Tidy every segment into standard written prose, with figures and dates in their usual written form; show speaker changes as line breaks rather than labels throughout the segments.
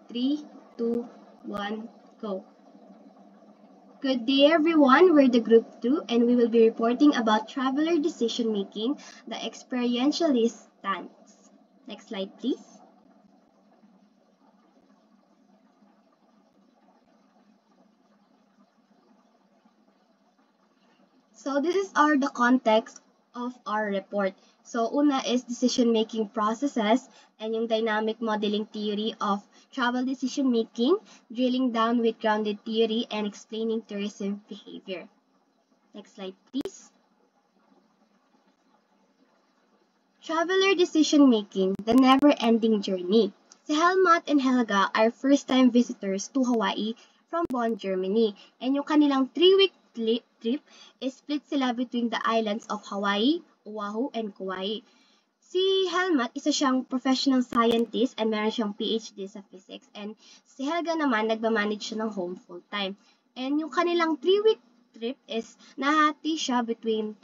3, 2, 1, go. Good day everyone, we're the group 2 and we will be reporting about traveler decision making, the experientialist stance. Next slide please. So this is the context of our report. So una is decision-making processes and yung dynamic modeling theory of travel decision-making, drilling down with grounded theory and explaining tourism behavior. Next slide, please. Traveler decision-making, the never-ending journey. Si Helmut and Helga are first-time visitors to Hawaii from Bonn, Germany. And yung kanilang 3-week trip is split sila between the islands of Hawaii, Oahu, and Kauai. Si Helmut, isa siyang professional scientist and meron siyang PhD sa physics. And si Helga naman, nagmamanage siya ng home full-time. And yung kanilang 3-week trip is nahati siya between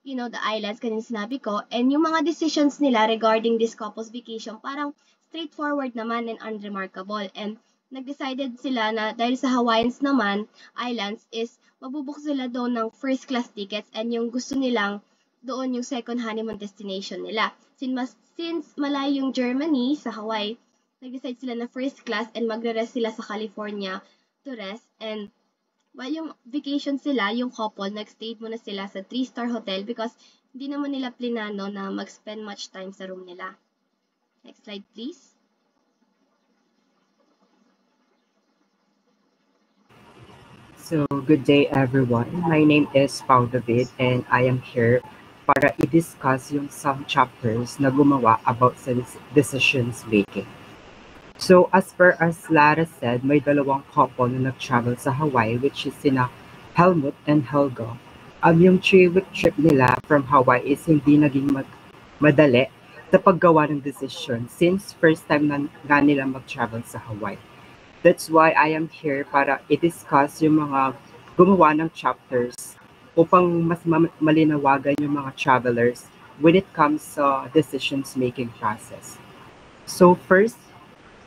the islands, kanina sinabi ko, and yung mga decisions nila regarding this couple's vacation, parang straightforward naman and unremarkable. And nag-decided sila na dahil sa Hawaiians naman, islands, is mabubook sila doon ng first class tickets and yung gusto nilang doon yung second honeymoon destination nila. Since malayo yung Germany sa Hawaii, nag-decide sila na first class and magre-rest sila sa California to rest. And while yung vacation sila, yung couple, nag-stay muna sila sa 3-star hotel because hindi naman nila plinano na mag-spend much time sa room nila. Next slide, please.
So, good day everyone. My name is Pau David and I am here para i-discuss yung some chapters na gumawa about sa decisions making. So, as per as Lara said, may dalawang couple na nag-travel sa Hawaii which is sina Helmut and Helga. Yung 3-week trip nila from Hawaii is hindi naging madali sa paggawa ng decision since first time na nga nila mag-travel sa Hawaii. That's why I am here para i-discuss yung mga gumawa ng chapters upang mas malinawagan yung mga travelers when it comes sa decisions-making process. So first,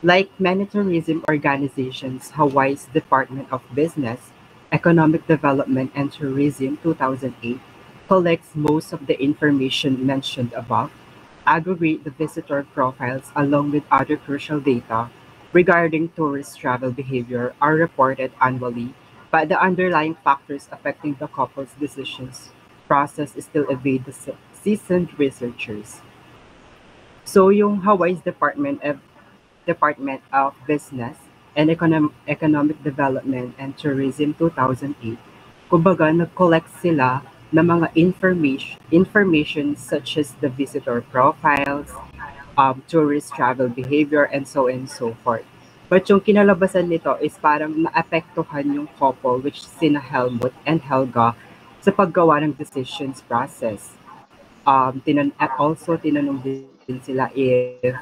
like many tourism organizations, Hawaii's Department of Business, Economic Development and Tourism 2008 collects most of the information mentioned above, aggregate the visitor profiles along with other crucial data regarding tourist travel behavior are reported annually, but the underlying factors affecting the couple's decisions process still evade the seasoned researchers. So yung Hawaii's Department of Business and Economic Development and Tourism 2008, kumbaga nag-collect sila ng mga information such as the visitor profiles, tourist travel behavior, and so forth. But yung kinalabasan nito is parang naapektuhan yung couple which sina Helmut and Helga sa paggawa ng decisions process. Also, tinanong din sila if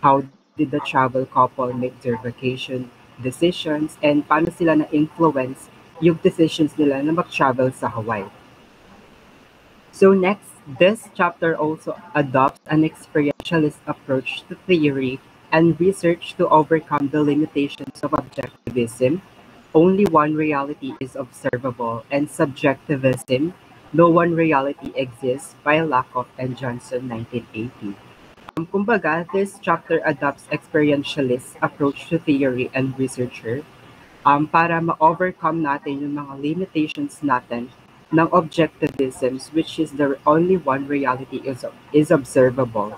how did the travel couple make their vacation decisions and paano sila na-influence yung decisions nila na mag-travel sa Hawaii. So next, this chapter also adopts an experientialist approach to theory and research to overcome the limitations of objectivism. Only one reality is observable, and subjectivism, no one reality exists by Lakoff and Johnson 1980. Kumbaga, this chapter adopts experientialist approach to theory and researcher para ma-overcome natin yung mga limitations natin ng objectivisms, which is the only one reality is observable.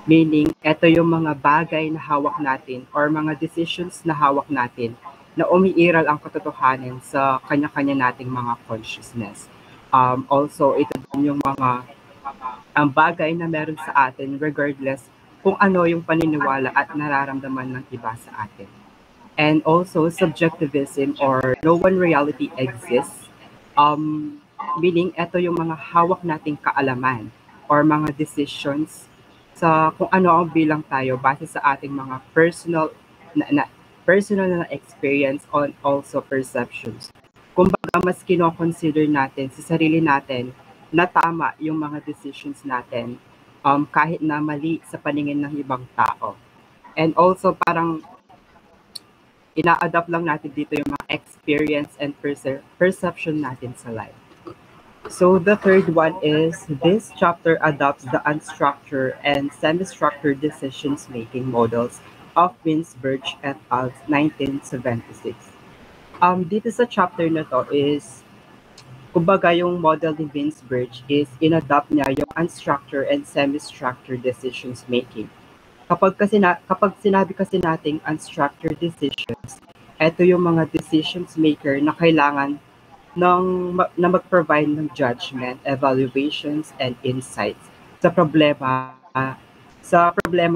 Meaning, ito yung mga bagay na hawak natin or mga decisions na hawak natin na umiiral ang katotohanan sa kanya-kanya nating mga consciousness. Also, ito din yung mga ang bagay na meron sa atin regardless kung ano yung paniniwala at nararamdaman ng iba sa atin. And also, subjectivism or no one reality exists. Meaning, ito yung mga hawak nating kaalaman or mga decisions sa kung ano ang bilang tayo base sa ating mga personal na experience on also perceptions. Kumbaga, mas kino-consider natin sa sarili natin na tama yung mga decisions natin kahit na mali sa paningin ng ibang tao. And also, parang ina-adapt lang natin dito yung mga experience and perception natin sa life. So the third one is this chapter adopts the unstructured and semi-structured decisions-making models of Winsberg et al. 1976. Dito sa chapter na to is, kumbaga yung model ni Winsberg is inadopt niya yung unstructured and semi-structured decisions-making. Kapag sinabi kasi nating unstructured decisions, ito yung mga decisions maker na kailangan na mag-provide ng judgment, evaluations, and insights sa problema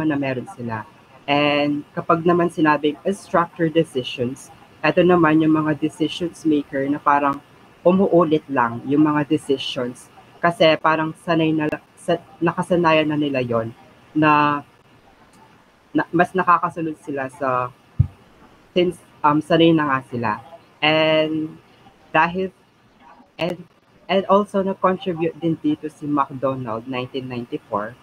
na meron sila. And kapag naman sinabing structured decisions, ito naman yung mga decisions maker na parang umuulit lang yung mga decisions kasi parang nakasanayan na nila yon na mas nakakasunod sila since sanay na nga sila. And dahil and and also na-contribute din dito si McDonald 1994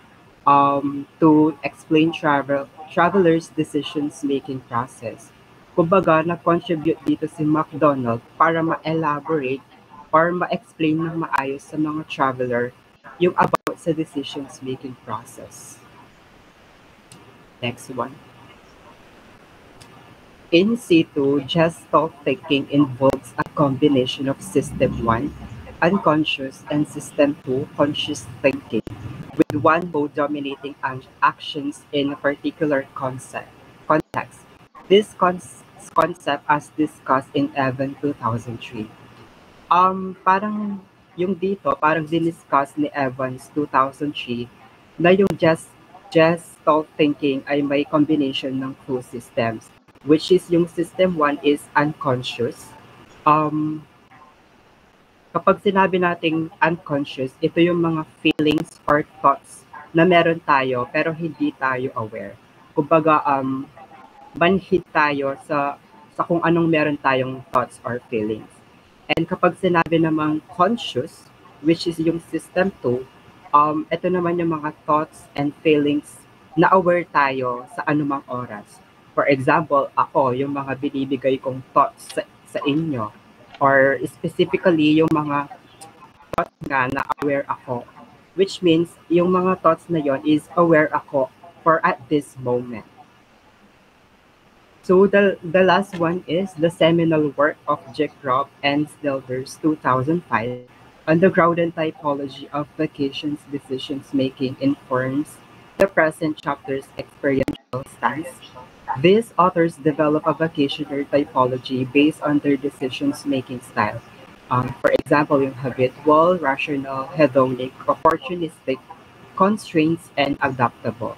to explain travelers decisions making process. Kumbaga na-contribute dito si McDonald para ma-elaborate or ma-explain ng maayos sa mga traveler yung about sa decisions making process. Next one. In situ, gestalt thinking involves a combination of System 1, unconscious, and System 2, conscious thinking, with one mode dominating actions in a particular context. This concept as discussed in Evan 2003. Parang yung dito, parang diniscuss ni Evans 2003 na yung gestalt thinking ay may combination ng two systems, which is yung system 1 is unconscious. Kapag sinabi nating unconscious, ito yung mga feelings or thoughts na meron tayo pero hindi tayo aware. Kumbaga, manhid tayo sa kung anong meron tayong thoughts or feelings. And kapag sinabi namang conscious, which is yung system 2, ito naman yung mga thoughts and feelings na aware tayo sa anumang oras. For example, ako, yung mga binibigay kong thoughts sa inyo, or specifically yung mga thoughts nga na aware ako, which means yung mga thoughts na yon is aware ako for at this moment. So the last one is the seminal work of Jacob and Snelders 2005 on the Grouden typology of vacations decisions making informs the present chapter's experiential stance. These authors develop a vacationer typology based on their decisions making style. For example, yung habitual, rational, hedonic, opportunistic, constraints, and adaptable.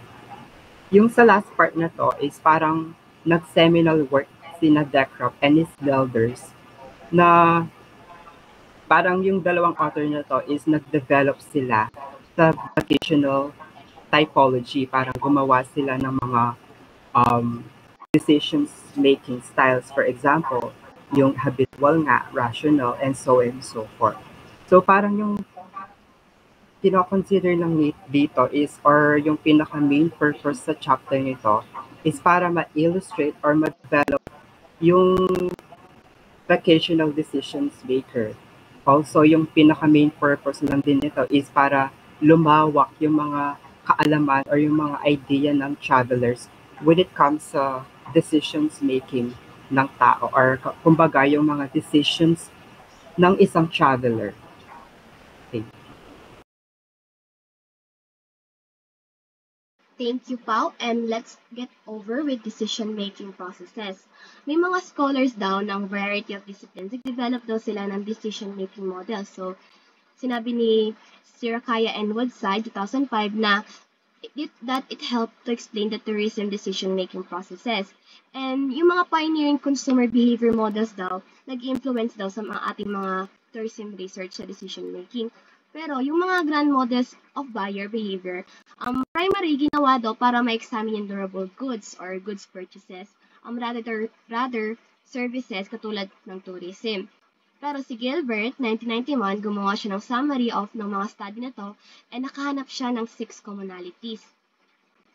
Yung sa last part na to is parang nag-seminal work sina Decroft and Snelders na parang yung dalawang author na to is nag-develop sila sa vocational typology. Parang gumawa sila ng mga decisions making styles. For example, yung habitual nga, rational, and so forth. So parang yung kino-consider lang dito is, or yung pinaka-main purpose sa chapter nito is para ma-illustrate or ma-develop yung vocational decisions maker. Also, yung pinaka-main purpose lang din nito is para lumawak yung mga kaalaman or yung mga idea ng travelers when it comes sa decisions making ng tao or kumbaga yung mga decisions ng isang traveler. Okay.
Thank you, Pao, and let's get over with decision-making processes. May mga scholars daw ng variety of disciplines, nag-develop daw sila ng decision-making model. So, sinabi ni Sirakaya and Woodside 2005 na it helped to explain the tourism decision-making processes. And yung mga pioneering consumer behavior models daw, nag-influence daw sa ating mga tourism research sa decision-making. Pero yung mga grand models of buyer behavior, primary ginawa daw para ma-examine yung durable goods or goods purchases, rather services katulad ng tourism. Pero si Gilbert, 1991, gumawa siya ng summary of ng mga study na to and nakahanap siya ng 6 commonalities.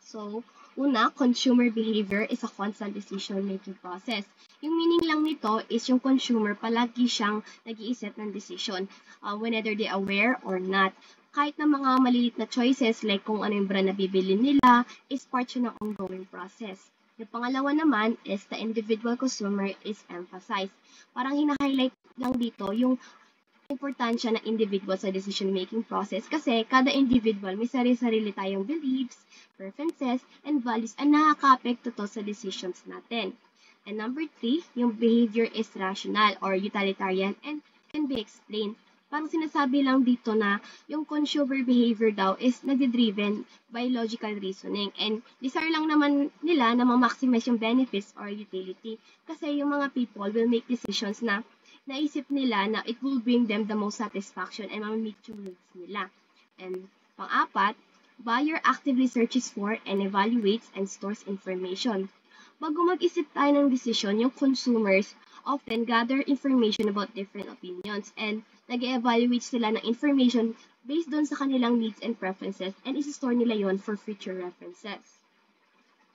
So, Una, consumer behavior is a constant decision-making process. Yung meaning lang nito is yung consumer palagi siyang nag-iisip ng decision, whether they aware or not. Kahit na mga malilit na choices like kung ano yung brand na bibili nila, is part siya ng ongoing process. Yung pangalawa naman is the individual consumer is emphasized. Parang hina-highlight lang dito yung importansya ng individual sa decision-making process kasi kada individual may sarili-sarili tayong beliefs, preferences, and values ang nakaka-apekto to sa decisions natin. And number 3, yung behavior is rational or utilitarian and can be explained. Parang sinasabi lang dito na yung consumer behavior daw is nagdi-driven by logical reasoning and desire lang naman nila na ma-maximize yung benefits or utility kasi yung mga people will make decisions na naisip nila na it will bring them the most satisfaction and ma-meet yung needs nila. And pang-apat, buyer actively searches for and evaluates and stores information. Bago mag-isip tayo ng decision, yung consumers often gather information about different opinions and nag-evaluate sila ng information based doon sa kanilang needs and preferences and isi-store nila yon for future references.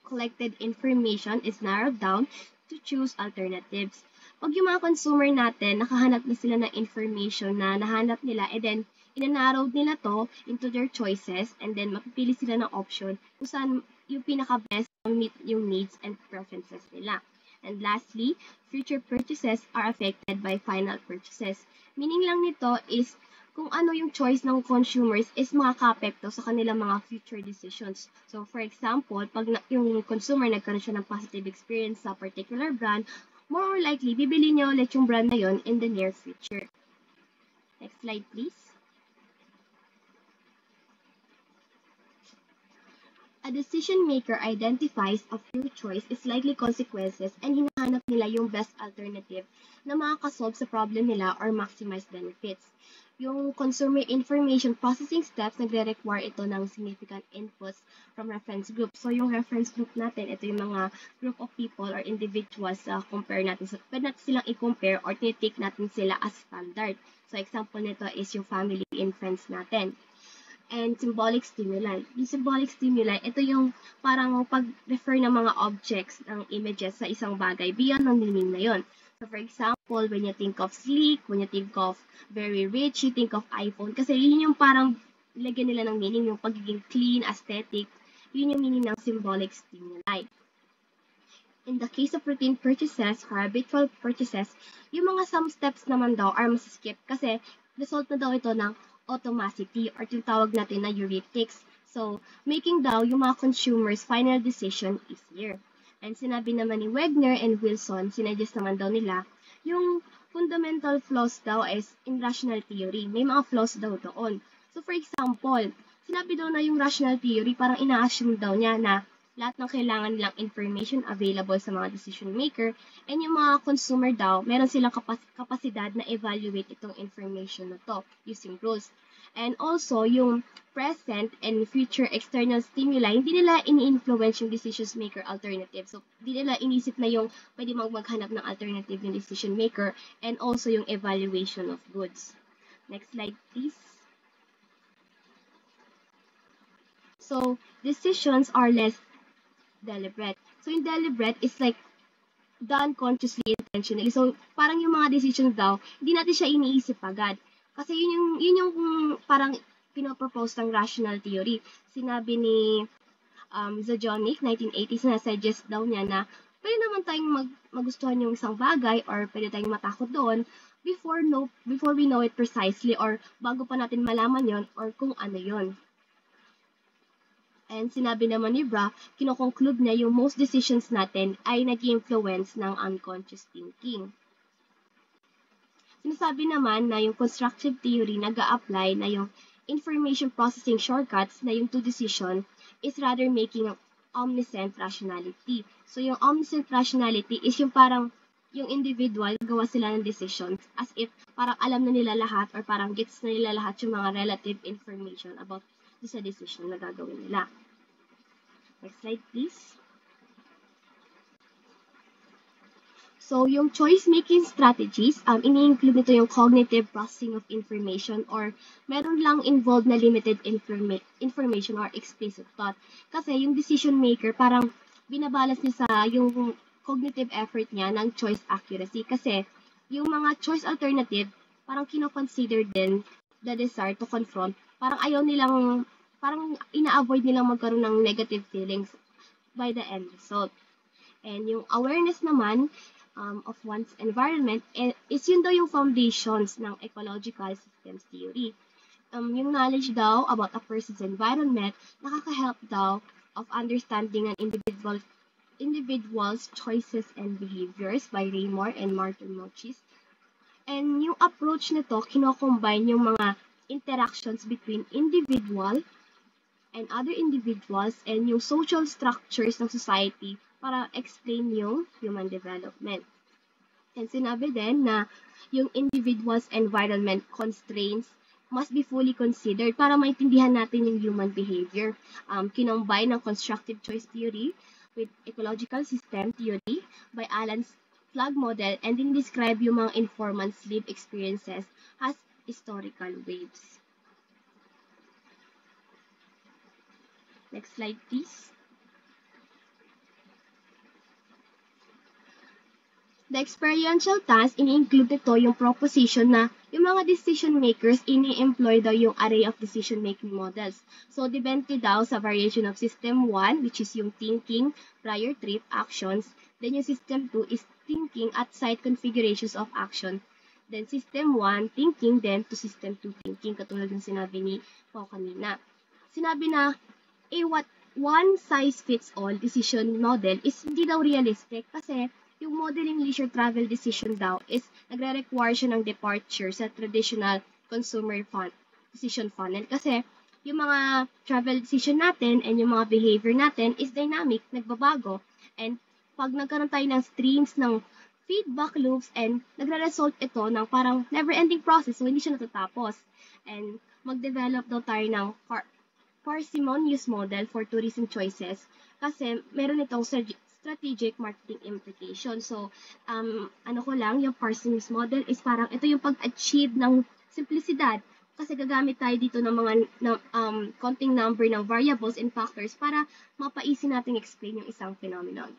Collected information is narrowed down to choose alternatives. Pag yung mga consumer natin, nakahanap na sila ng information na nahanap nila, and then, ina-narrow nila to into their choices, and then, mapipili sila ng option kung saan yung pinaka-best meet yung needs and preferences nila. And lastly, future purchases are affected by final purchases. Meaning lang nito is, kung ano yung choice ng consumers is makaka-apekto sa kanilang mga future decisions. So, for example, pag yung consumer nagkaroon siya ng positive experience sa particular brand, more or likely, bibili niya ulit yung brand na yon in the near future. Next slide, please. A decision maker identifies a few choice is likely consequences and hinahanap nila yung best alternative na makakasolve sa problem nila or maximize benefits. Yung consumer information processing steps, nagre-require ito ng significant inputs from reference group. So, yung reference group natin, ito yung mga group of people or individuals compare natin. So, pwede natin silang i-compare or tinitake natin sila as standard. So, example nito is yung family and friends natin. And symbolic stimuli. Yung symbolic stimuli, ito yung parang pag-refer ng mga objects ng images sa isang bagay beyond ng meaning na yon. So, for example, when you think of sleek, when you think of very rich, you think of iPhone. Kasi yun yung parang lagyan nila ng meaning, yung pagiging clean, aesthetic. Yun yung meaning ng symbolic stimuli. In the case of routine purchases or habitual purchases, yung mga some steps naman daw are masiskip kasi result na daw ito ng automaticity or tinatawag natin na heuristics. So, making daw yung mga consumers' final decision easier. And sinabi naman ni Wegner and Wilson, sinuggest naman daw nila, yung fundamental flaws daw is in rational theory. May mga flaws daw doon. So, for example, sinabi daw na yung rational theory, parang ina-assume daw niya na lahat ng kailangan nilang information available sa mga decision maker, and yung mga consumer daw, meron silang kapasidad na evaluate itong information na to using rules. And also, yung present and future external stimuli, hindi nila ini-influence yung decision maker alternative. So, hindi nila inisip na yung pwede maghanap ng alternative yung decision maker, and also yung evaluation of goods. Next slide, please. So, decisions are less deliberate. So, yung deliberate is like done consciously, intentionally. So, parang yung mga decisions daw, hindi natin siya iniisip agad. Kasi yun yung parang pinopropose ng rational theory. Sinabi ni Zajonic, 1980s, na suggest daw niya na pwede naman tayong magustuhan yung isang bagay or pwede tayong matakot doon before we know it precisely or bago pa natin malaman yon or kung ano yon. And sinabi naman ni Bra, kinoconclude niya yung most decisions natin ay nag-influence ng unconscious thinking. Sinasabi naman na yung constructive theory nag-a-apply na yung information processing shortcuts na yung to decision is rather making omniscient rationality. So yung omniscient rationality is yung parang yung individual gawa sila ng decisions as if parang alam na nila lahat or parang gets na nila lahat yung mga relative information about sa decision na gagawin nila. Next slide, please. So, yung choice-making strategies, ini-include nito yung cognitive processing of information or meron lang involved na limited information or explicit thought. Kasi yung decision maker, parang binabalance niya sa yung cognitive effort niya ng choice accuracy. Kasi yung mga choice alternative, parang kino-consider din the desire to confront. Parang ayaw nilang, parang ina-avoid nilang magkaroon ng negative feelings by the end result. And yung awareness naman of one's environment is yun daw yung foundations ng ecological systems theory. Yung knowledge daw about a person's environment nakaka-help daw of understanding an individual's choices and behaviors by Raymore and Martin Mochis. And yung approach nito, kino-combine yung mga interactions between individual and other individuals and yung social structures ng society para explain yung human development. And sinabi din na yung individual's environment constraints must be fully considered para maintindihan natin yung human behavior. Kinombine ng constructive choice theory with ecological system theory by Alan's Flag model and then describe yung mga informants' lived experiences as historical waves. Next slide, please. The experiential task, ini-include ito yung proposition na yung mga decision makers, ini-employ daw yung array of decision-making models. So, depende daw sa variation of system 1, which is yung thinking, prior trip, actions. Then yung system 2 is thinking at site configurations of action. Then system 1, thinking, then to system 2, thinking, katulad ng sinabi ni Pao kanina. Sinabi na, what one size fits all decision model is hindi daw realistic kasi yung modeling leisure travel decision daw is nagre-require siya ng departure sa traditional consumer decision funnel kasi yung mga travel decision natin and yung mga behavior natin is dynamic, nagbabago. And pag nagkaroon tayo ng streams ng feedback loops and nagre-result ito ng parang never-ending process so hindi siya natatapos. And mag-develop daw tayo ng parsimonious model for tourism choices kasi meron itong strategic marketing implication. So, yung parsimonious model is parang ito yung pag-achieve ng simplicidad kasi gagamit tayo dito ng mga counting number ng variables and factors para mapaisin natin explain yung isang phenomenon.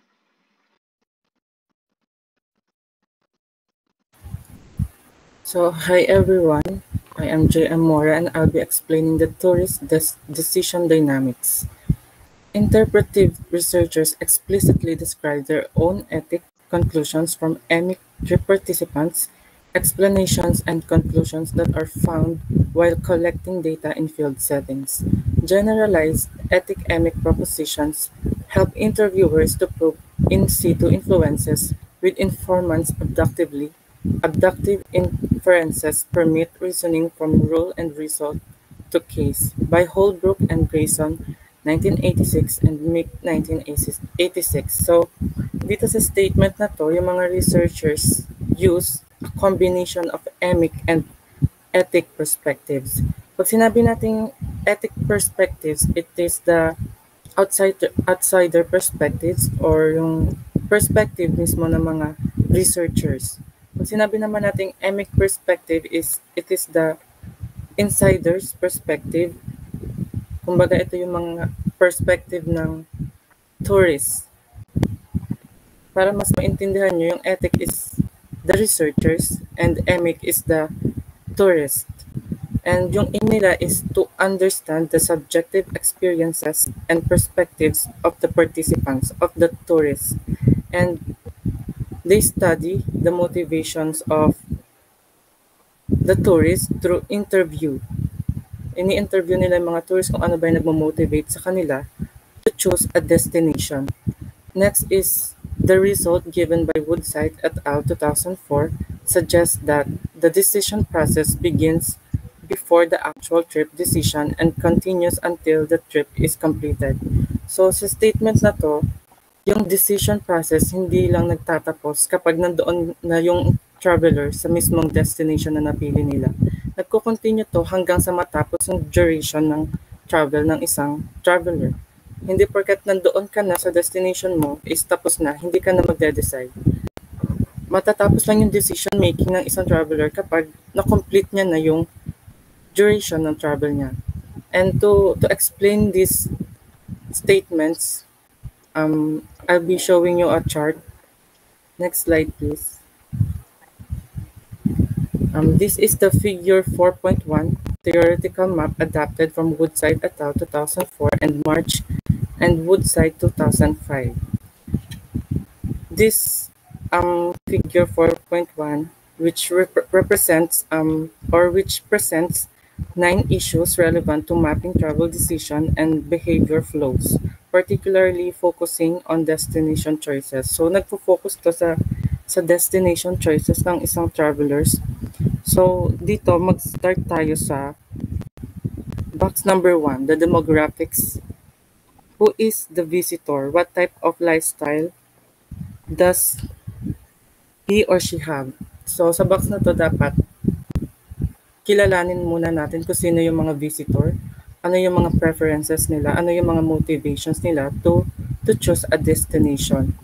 So, hi everyone. I am J.M. Mora and I'll be explaining the tourist decision dynamics. Interpretive researchers explicitly describe their own ethic conclusions from EMIC trip participants, explanations and conclusions that are found while collecting data in field settings. Generalized ethic EMIC propositions help interviewers to probe in situ influences with informants abductive inferences permit reasoning from rule and result to case by Holbrook and Grayson 1986 and Mick 1986. So, dito sa statement na to, yung mga researchers use a combination of emic and ethic perspectives. Pag sinabi nating ethic perspectives, it is the outsider perspectives or yung perspective mismo ng mga researchers. Pag sinabi naman nating emic perspective it is the insider's perspective. Kumbaga ito yung mga perspective ng tourists. Para mas maintindihan nyo, yung ethic is the researchers and emic is the tourist. And yung aim nila is to understand the subjective experiences and perspectives of the participants, of the tourists. And they study the motivations of the tourists through interview. Ini-interview nila yung mga tourists kung ano ba yung nagmo-motivate sa kanila to choose a destination. Next is the result given by Woodside et al. 2004 suggests that the decision process begins before the actual trip decision and continues until the trip is completed. So sa statement na to, yung decision process hindi lang nagtatapos kapag nandoon na yung traveler sa mismong destination na napili nila. Nagko-continue to hanggang sa matapos yung duration ng travel ng isang traveler. Hindi porket nandoon ka na sa destination mo is tapos na, hindi ka na magde-decide. matatapos lang yung decision making ng isang traveler kapag na-complete niya na yung duration ng travel niya. And to explain these statements, I'll be showing you a chart. Next slide, please. This is the figure 4.1 theoretical map adapted from Woodside et al. 2004 and March and Woodside 2005. This figure 4.1, which represents or which presents 9 issues relevant to mapping travel decision and behavior flows, particularly focusing on destination choices. So nagfo-focus to sa destination choices ng isang travelers. So dito mag-start tayo sa box number 1, the demographics. Who is the visitor? What type of lifestyle does he or she have? So sa box na to dapat kilalanin muna natin kung sino yung mga visitor, ano yung mga preferences nila, ano yung mga motivations nila to choose a destination.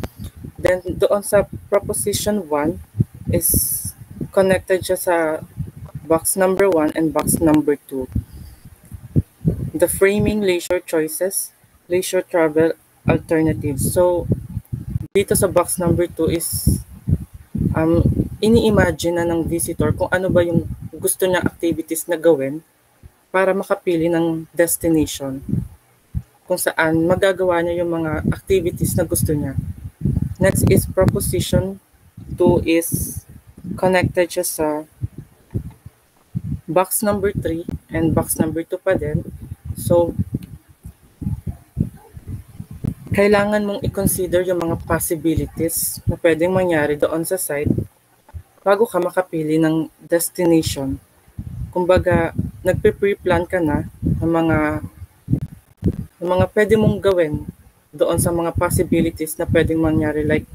Then doon sa proposition 1 is connected siya sa box number 1 and box number 2. The framing leisure choices, leisure travel alternatives. So dito sa box number 2 is ini-imagine na ng visitor kung ano ba yung gusto niya activities na gawin para makapili ng destination kung saan magagawa niya yung mga activities na gusto niya. Next is proposition 2 is connected siya sa box number 3 and box number 2 pa din. So, kailangan mong i-consider yung mga possibilities na pwedeng mangyari doon sa site bago ka makapili ng destination. Kumbaga, nagpe-pre-plan ka na ng mga pwede mong gawin doon sa mga possibilities na pwedeng mangyari, like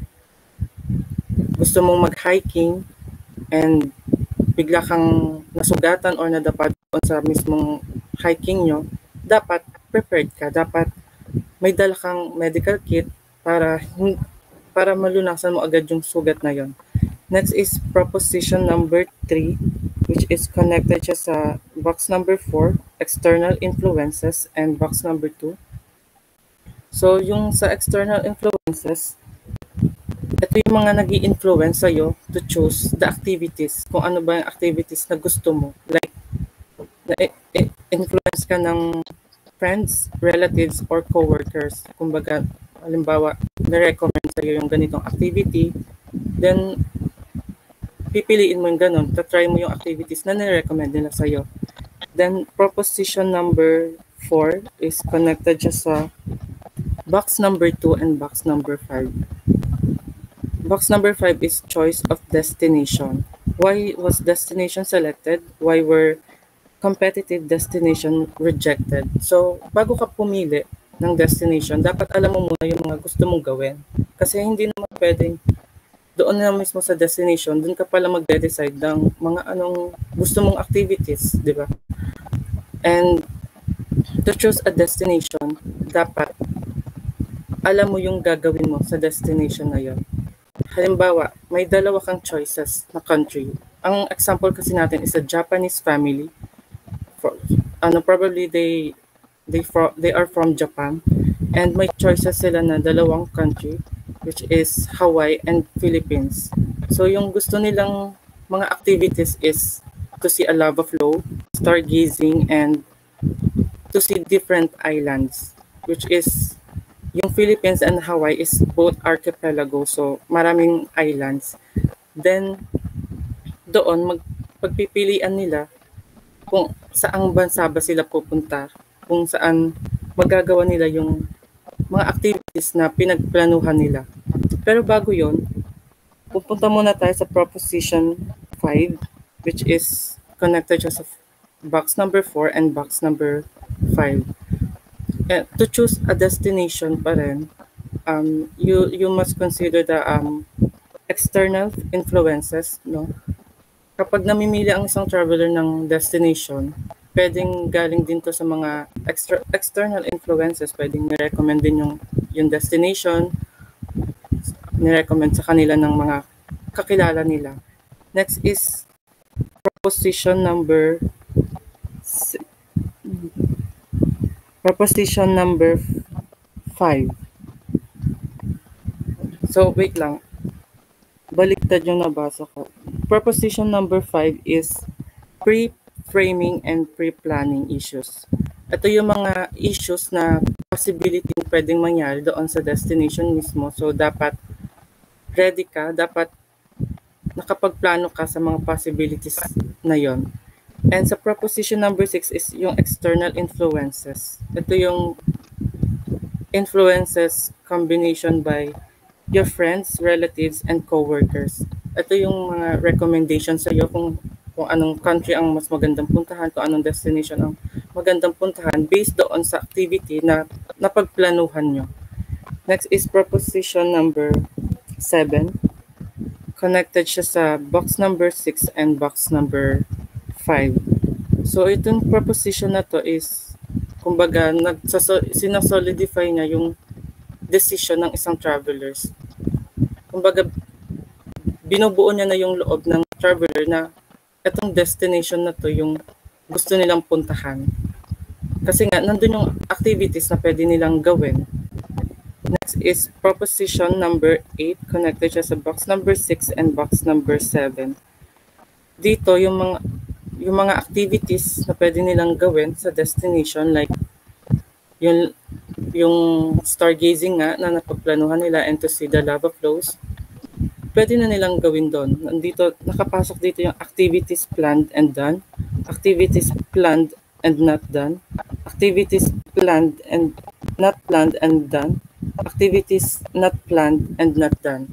gusto mong mag-hiking and bigla kang nasugatan or nadapa doon sa mismong hiking nyo, dapat prepared ka. Dapat may dala kang medical kit para malunasan mo agad yung sugat na yon. Next is proposition number 3, which is connected siya sa box number 4, external influences, and box number 2. So yung sa external influences, ito yung mga nag-i-influence sa'yo to choose the activities, kung ano ba yung activities na gusto mo. Like, na-influence ka ng friends, relatives, or co-workers. Kumbaga, halimbawa, na-recommend sa'yo yung ganitong activity, then, pipiliin mo yung ganun, try mo yung activities na na-recommend nila sa'yo. Then, proposition number 4 is connected siya sa box number 2 and box number 5. Box number 5 is choice of destination. Why was destination selected? Why were competitive destination rejected? So, bago ka pumili ng destination, dapat alam mo muna yung mga gusto mong gawin. Kasi hindi naman pwedeng doon na mismo sa destination, doon ka pala magde-decide ng mga anong gusto mong activities, di ba? And to choose a destination, dapat alam mo yung gagawin mo sa destination na yun. Halimbawa, may dalawa kang choices na country. Ang example kasi natin is a Japanese family. Probably they are from Japan, and may choices sila na dalawang country, which is Hawaii and Philippines. So yung gusto nilang mga activities is to see a lava flow, stargazing, and to see different islands, which is yung Philippines and Hawaii is both archipelago, so maraming islands. Then doon pagpipilian nila kung saang bansa ba sila pupunta, kung saan magagawa nila yung mga activities na pinagplanuhan nila. Pero bago yon, pupunta muna tayo sa proposition 5, which is connected sa box number 4 and box number 5. To choose a destination pa rin, you must consider the external influences, no? Kapag namimili ang isang traveler ng destination, pwedeng galing din to sa mga external influences. Pwedeng ni-recommend din yung destination, ni-recommend sa kanila ng mga kakilala nila. Next is proposition number 5. So, wait lang. Baliktad yung nabasa ko. Proposition number 5 is pre-framing and pre-planning issues. Ito yung mga issues na possibility pwedeng mangyari doon sa destination mismo. So, dapat ready ka, dapat nakapagplano ka sa mga possibilities na yon. And sa proposition number 6 is yung external influences. Ito yung influences combination by your friends, relatives, and coworkers. Ito yung mga recommendations sa iyo kung anong country ang mas magandang puntahan, kung anong destination ang magandang puntahan based doon sa activity na napagplanuhan nyo. Next is proposition number 7. Connected siya sa box number 6 and box number 5. So itong proposition na to is kumbaga sinasolidify niya yung decision ng isang travelers. Kumbaga binubuo niya na yung loob ng traveler na itong destination na to yung gusto nilang puntahan. Kasi nga nandun yung activities na pwede nilang gawin. Next is proposition number 8, connected siya sa box number 6 and box number 7. Dito yung mga activities na pwede nilang gawin sa destination, like yung stargazing nga na napagplanuhan nila and to see the lava flows, pwede na nilang gawin doon. Nandito, nakapasok dito yung activities planned and done, activities planned and not done, activities planned and not planned and done, activities not planned and not done.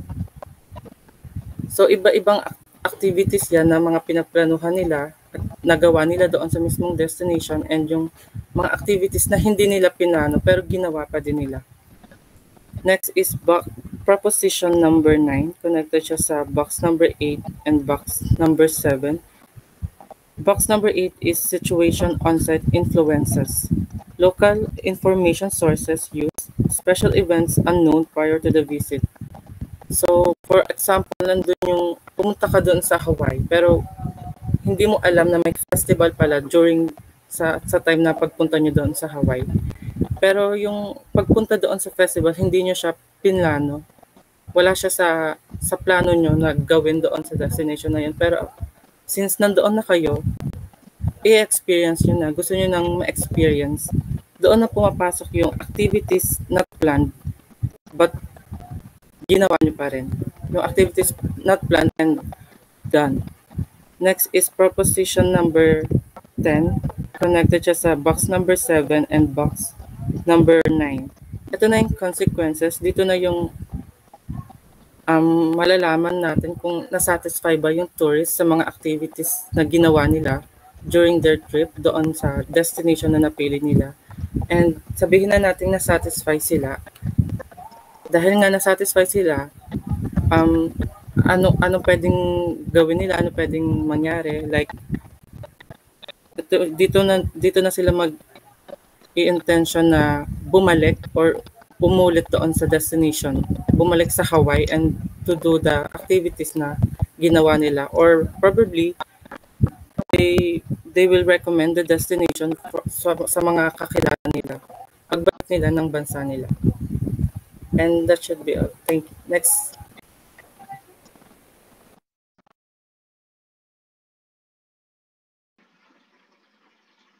So iba-ibang activities yan na mga pinaplanuhan nila at nagawa nila doon sa mismong destination, and yung mga activities na hindi nila pinano pero ginawa pa din nila. Next is proposition number 9, connected siya sa box number 8 and box number 7. Box number 8 is situation on-site influences. Local information sources used, special events unknown prior to the visit. So, for example, nandun yung pumunta ka doon sa Hawaii, pero hindi mo alam na may festival pala during sa time na pagpunta nyo doon sa Hawaii. Pero yung pagpunta doon sa festival, hindi nyo siya pinlano. Wala siya sa plano nyo na gawin doon sa destination na yun. Pero since nandoon na kayo, i-experience nyo na, gusto nyo nang ma-experience, doon na pumapasok yung activities not planned, but ginawa nyo pa rin. Yung activities not planned and done. Next is proposition number 10, connected siya sa box number 7 and box number 9. Ito na yung consequences. Dito na yung malalaman natin kung nasatisfy ba yung tourist sa mga activities na ginawa nila during their trip doon sa destination na napili nila. And sabihin na natin nasatisfy sila. Dahil nga nasatisfy sila, ano pwedeng gawin nila, ano pwedeng mangyari, like dito na sila i-intention na bumalik or umulit doon sa destination, bumalik sa Hawaii and to do the activities na ginawa nila, or probably they will recommend the destination sa mga kakilala nila pagbalik nila ng bansa nila. And that should be all. Thank you. Next.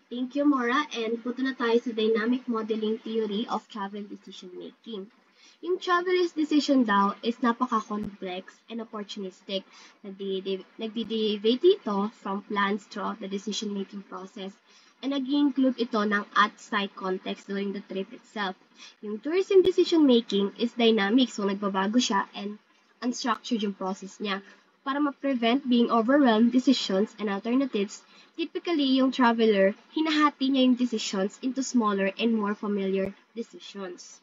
Thank you, Maura. And punta na tayo sa dynamic modeling theory of travel decision making. Yung traveler's decision daw is napaka-complex and opportunistic. Nagdi-derivate ito from plans throughout the decision-making process, and nag-include ito ng at-site context during the trip itself. Yung tourism decision-making is dynamic, so nagbabago siya, and unstructured yung process niya. Para ma-prevent being overwhelmed decisions and alternatives, typically yung traveler, hinahati niya yung decisions into smaller and more familiar decisions.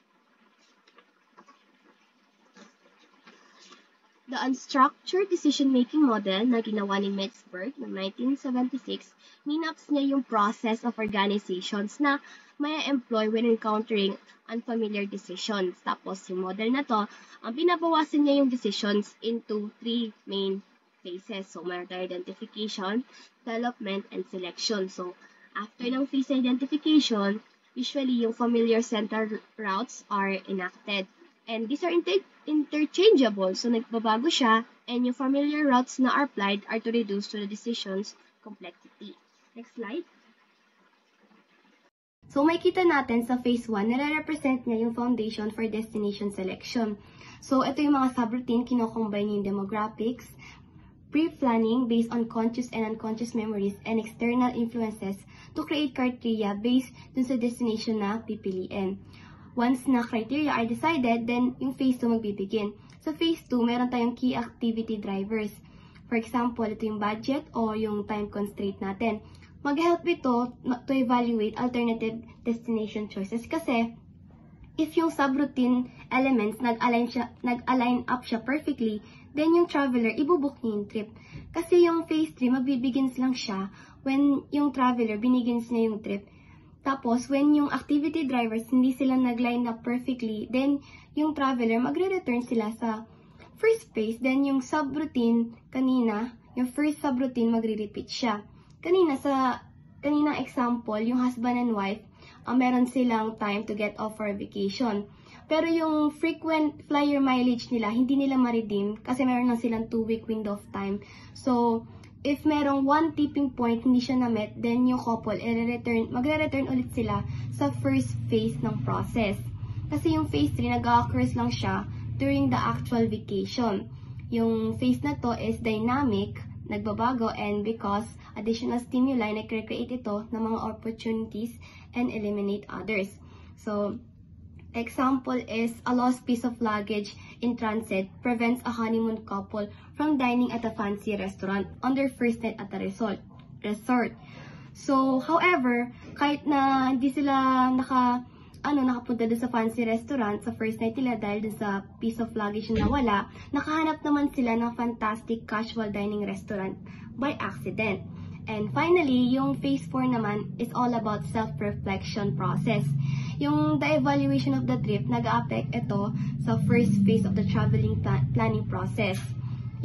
The unstructured decision-making model na ginawa ni Metzberg noong 1976, minaps niya yung process of organizations na may employ when encountering unfamiliar decisions. Tapos yung model na to, binabawasan niya yung decisions into three main phases. So, meron tayo identification, development, and selection. So, after ng phase identification, usually yung familiar central routes are enacted. And these are interchangeable. So, nagbabago siya. And yung familiar routes na are applied are to reduce to the decision's complexity. Next slide. So, makikita natin sa phase 1, nire-represent niya yung foundation for destination selection. So, ito yung mga subroutine, kino-combine yung demographics, pre-planning based on conscious and unconscious memories and external influences to create criteria based dun sa destination na pipiliin. Once na criteria are decided, then yung phase 2 magbibigin. Sa phase 2, meron tayong key activity drivers. For example, ito yung budget o yung time constraint natin. Mag-help ito to evaluate alternative destination choices kasi if yung subroutine elements nag-align up siya perfectly, then yung traveler, ibubook niya yung trip. Kasi yung phase 3, magbibigins lang siya when yung traveler, binigins niya yung trip. Tapos, when yung activity drivers, hindi sila nag-line up perfectly, then yung traveler, magre-return sila sa first phase, then yung subroutine kanina, yung first subroutine, magre-repeat siya. Kaninang example, yung husband and wife, meron silang time to get off for a vacation. Pero yung frequent flyer mileage nila, hindi nila ma-redeem kasi meron lang silang 2-week window of time. So, if merong one tipping point hindi siya na-met, then yung couple, magre-return ulit sila sa first phase ng process. Kasi yung phase 3, nag-occurs lang siya during the actual vacation. Yung phase na to is dynamic, nagbabago, and because additional stimuli, nag-create ito ng mga opportunities and eliminate others. So, example is a lost piece of luggage in transit prevents a honeymoon couple from dining at a fancy restaurant on their first night at the resort. So, however, kahit na hindi sila nakapunta dun sa fancy restaurant sa first night nila dahil dun sa piece of luggage na nawala, nakahanap naman sila ng fantastic casual dining restaurant by accident. And finally, yung phase 4 naman is all about self-reflection process. Yung the evaluation of the trip, nag-affect ito sa first phase of the traveling planning process.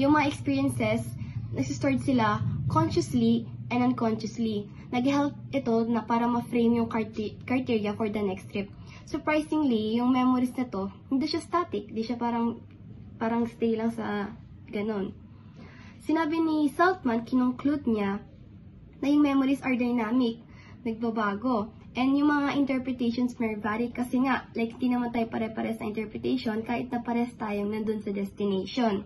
Yung mga experiences, nag-stored sila consciously and unconsciously. Nag-help ito na para ma-frame yung criteria for the next trip. Surprisingly, yung memories na to, hindi siya static, hindi siya parang stay lang sa ganon. Sinabi ni Saltman, kinongclude niya, na yung memories are dynamic, nagbabago. And yung mga interpretations may vary kasi nga, like di naman tayo pare-pares sa interpretation kahit na pares tayong nandun sa destination.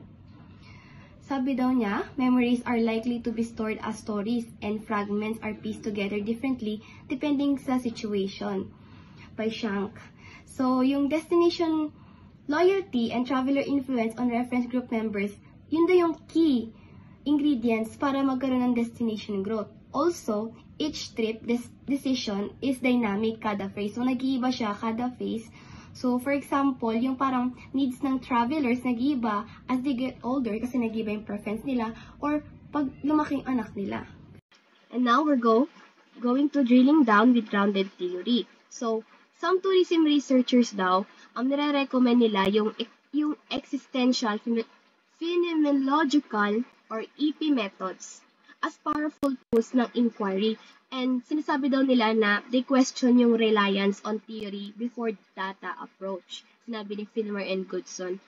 Sabi daw niya, memories are likely to be stored as stories and fragments are pieced together differently depending sa situation. By Shank. So, yung destination loyalty and traveler influence on reference group members, yun daw yung key ingredients para magkaroon ng destination growth. Also, each trip decision is dynamic kada phase. So, nag-iiba siya kada phase. So, for example, yung parang needs ng travelers nag-iiba as they get older kasi nag-iiba yung preference nila or pag lumaking anak nila. And now we're going to drilling down with grounded theory. So, some tourism researchers daw, nire-recommend nila yung existential phenomenological or EP methods as powerful tools ng inquiry. And sinasabi daw nila na they question yung reliance on theory before data approach. Sinabi ni Filmer and Goodson.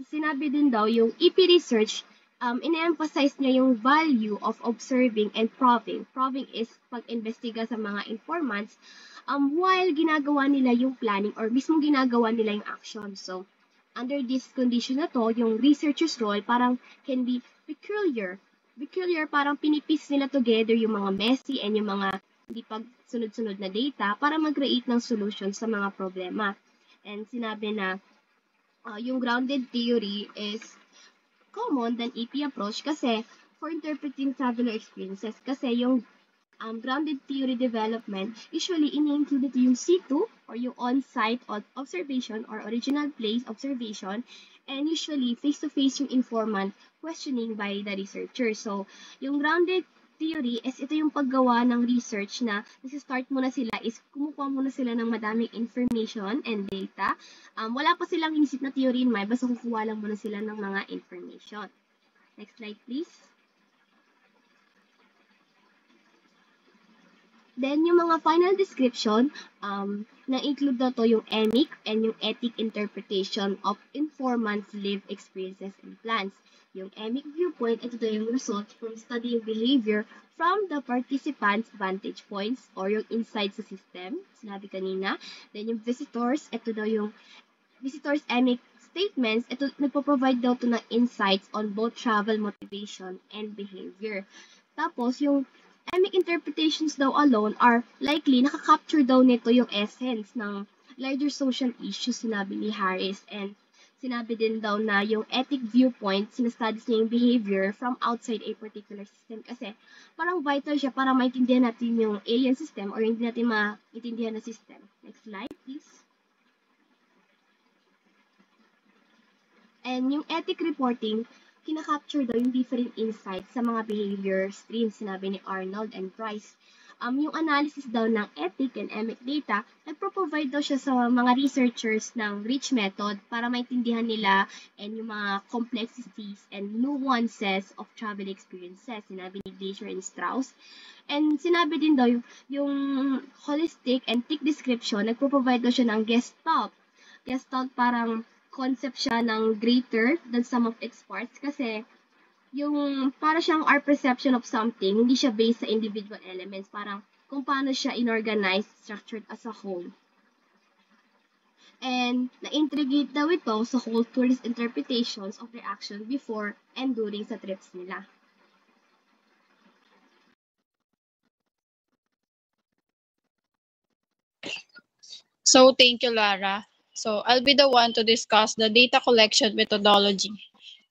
Sinabi din daw yung EP research, ine-emphasize niya yung value of observing and probing. Probing is pag-investiga sa mga informants while ginagawa nila yung planning or mismo ginagawa nila yung action. So, under this condition na to, yung researcher's role parang can be peculiar, parang pinipis nila together yung mga messy and yung mga hindi pag sunod-sunod na data para mag-create ng solution sa mga problema. And sinabi na yung grounded theory is common than EP approach kasi for interpreting traveler experiences kasi yung grounded theory development usually ini-include yung C2 or yung on-site observation or original place observation and usually face-to-face yung informant questioning by the researcher. So, yung grounded theory is ito yung paggawa ng research na nag-start muna sila is kumukuha muna sila ng madaming information and data. Wala pa silang inisip na theory in mind, basta kukuha lang muna sila ng mga information. Next slide, please. Then, yung mga final description, na-include na to yung EMIC and yung ethic interpretation of informant's lived experiences and plans. Yung EMIC viewpoint, ito yung result from studying behavior from the participants' vantage points or yung inside sa system, sinabi kanina. Then, yung visitors, ito daw yung visitors' EMIC statements, ito nagpo-provide daw to ng insights on both travel motivation and behavior. Tapos, yung EMIC interpretations daw alone are likely nakaka-capture daw nito yung essence ng larger social issues, sinabi ni Harris. And sinabi din daw na yung ethic viewpoint, sinastudies niya yung behavior from outside a particular system kasi parang vital siya para maintindihan natin yung alien system or hindi natin maintindihan na system. Next slide, please. And yung ethic reporting, kinakapture daw yung different insights sa mga behavior streams, sinabi ni Arnold and Price. Yung analysis daw ng ethic and EMIC data, nagpro-provide daw siya sa mga researchers ng REACH method para maintindihan nila and yung mga complexities and nuances of travel experiences, sinabi ni Glaser and Strauss. And sinabi din daw yung holistic and thick description, nagpro-provide daw siya ng gestalt. Gestalt parang concept siya ng greater than sum of its parts kasi yung para siyang our perception of something, hindi siya based sa individual elements, parang kung paano siya inorganized, structured as a whole. And na-integrate daw ito sa whole tourist interpretations of their action before and during sa trips nila.
So, thank you, Lara. So, I'll be the one to discuss the data collection methodology.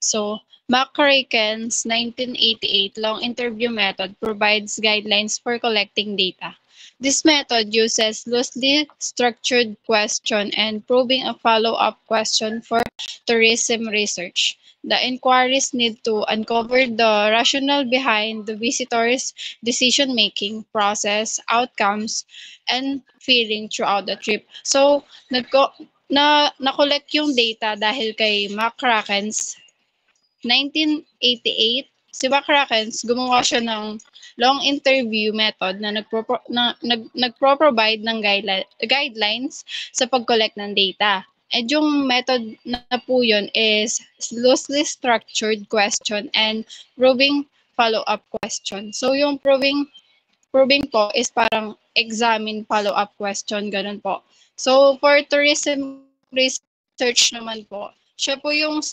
So, McCracken's 1988 long interview method provides guidelines for collecting data. This method uses loosely structured question and probing a follow-up question for tourism research. The inquiries need to uncover the rationale behind the visitor's decision-making process, outcomes, and feeling throughout the trip. So, na-collect yung data dahil kay McCracken's 1988. Si McCracken's gumawa siya ng long interview method na nagpro-provide ng guidelines sa pag-collect ng data. And yung method na po yun is loosely structured question and probing follow-up question. So yung probing po is parang examine follow-up question, ganun po. So for tourism research naman po, siya po yung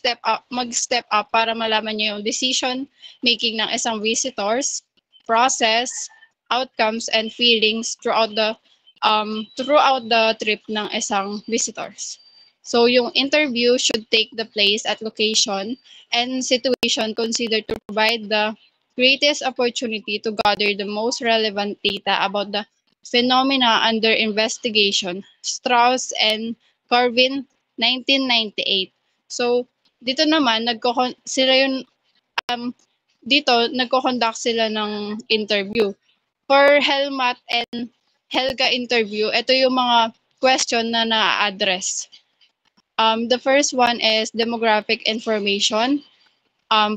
mag-step up para malaman niyo yung decision making ng isang visitors, process, outcomes, and feelings throughout the trip ng isang visitors. So yung interview should take the place at location and situation considered to provide the greatest opportunity to gather the most relevant data about the phenomena under investigation. Strauss and Corvin, 1998. So dito naman nagko-conduct sila ng interview. For Helmut and Helga interview, ito yung mga question na na-address. The first one is demographic information,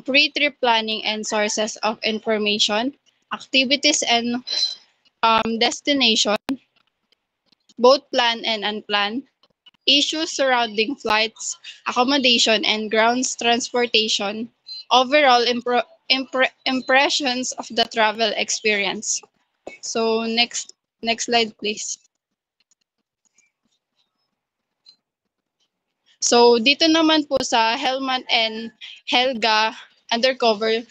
pre-trip planning and sources of information, activities and destination, both planned and unplanned, issues surrounding flights, accommodation and grounds transportation, overall impressions of the travel experience. So next slide, please. So dito naman po sa Helmut and Helga undercover,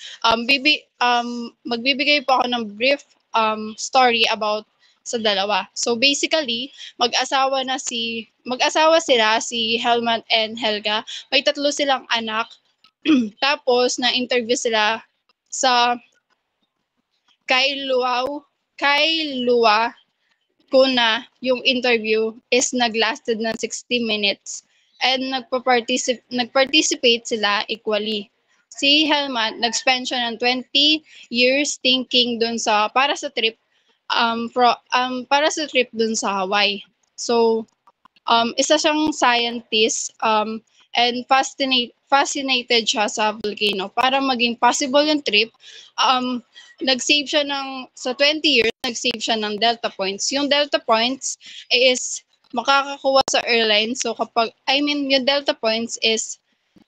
magbibigay po ako ng brief story about sa dalawa. So basically, mag-asawa sila, si Helmut and Helga. May 3 silang anak. Tapos na-interview sila sa Kailua Kuna. Yung interview is naglasted ng 60 minutes and nagparticipate sila equally. si Helmut nag-spend siya ng 20 years thinking dun sa para sa trip dun sa Hawaii. So isa siyang scientist and fascinated siya sa volcano. Para maging possible yung trip, nag-save siya sa 20 years, nag-save siya ng Delta Points. Yung Delta Points is makakakuha sa airline. So yung Delta Points is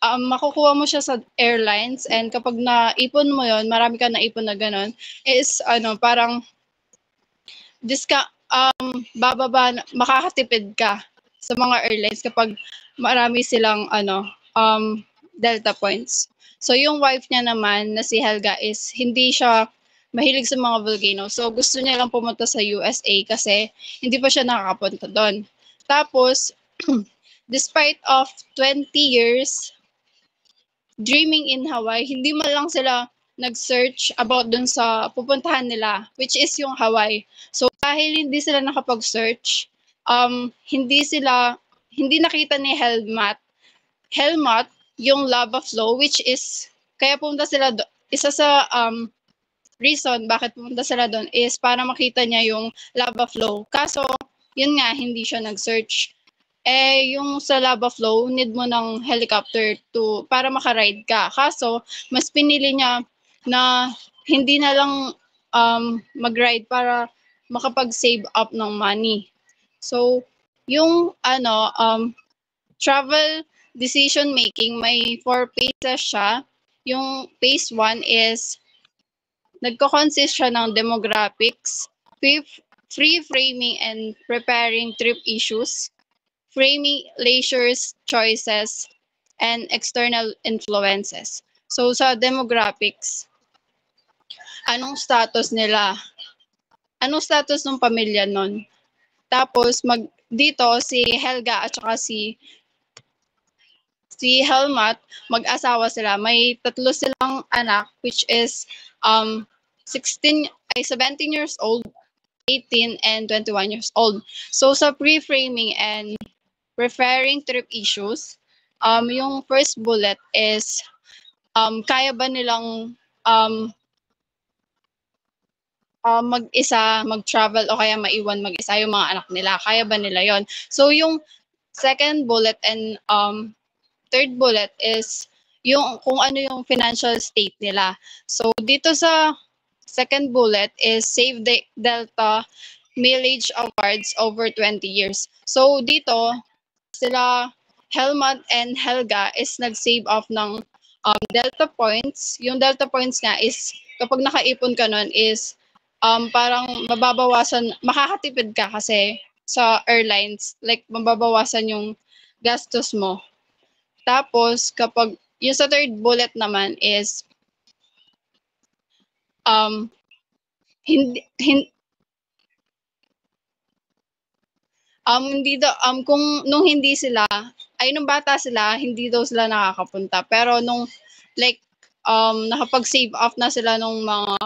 makukuha mo siya sa airlines, and kapag naipon mo yon, marami ka naipon na ganun, is parang makakatipid ka sa mga airlines kapag marami silang Delta Points. So yung wife niya naman na si Helga is hindi siya mahilig sa mga volcano. So gusto niya lang pumunta sa USA kasi hindi pa siya nakakapunta doon. Tapos despite of 20 years dreaming in Hawaii, hindi man lang sila nag-search about dun sa pupuntahan nila, which is yung Hawaii. So dahil hindi sila nakapag-search, hindi nakita ni Helmut yung lava flow, which is kaya pumunta sila isa sa reason bakit pumunta sila doon is para makita niya yung lava flow. Kaso yun nga, hindi siya nag-search. Yung sa lava flow, need mo ng helicopter para makaride ka. Kaso mas pinili niya na hindi na lang mag-ride para makapag-save up ng money. So, yung travel decision making, may 4 phases siya. Yung phase 1 is nagko-consist siya ng demographics, free framing and preparing trip issues, framing leisure's choices, and external influences. So sa demographics, anong status nila? Anong status ng pamilya nun? Tapos dito si Helga at saka si Helmut, mag-asawa sila. May 3 silang anak, which is 17 years old, 18 and 21 years old. So sa pre-framing and referring trip issues, yung first bullet is kaya ba nilang mag-isa, mag-travel o kaya maiwan mag-isa yung mga anak nila. Kaya ba nila yon? So yung second bullet and third bullet is yung kung ano yung financial state nila. So dito sa second bullet is Save the Delta Millage Awards over 20 years. So dito sila Helmut and Helga is nag-save off ng Delta Points. Yung Delta Points nga is kapag nakaipon ka nun is parang makakatipid ka kasi sa airlines, like mababawasan yung gastos mo. Tapos kapag yung sa third bullet naman is kung nung hindi sila nung bata sila, hindi daw sila nakakapunta, pero nung nakapag-save off na sila nung mga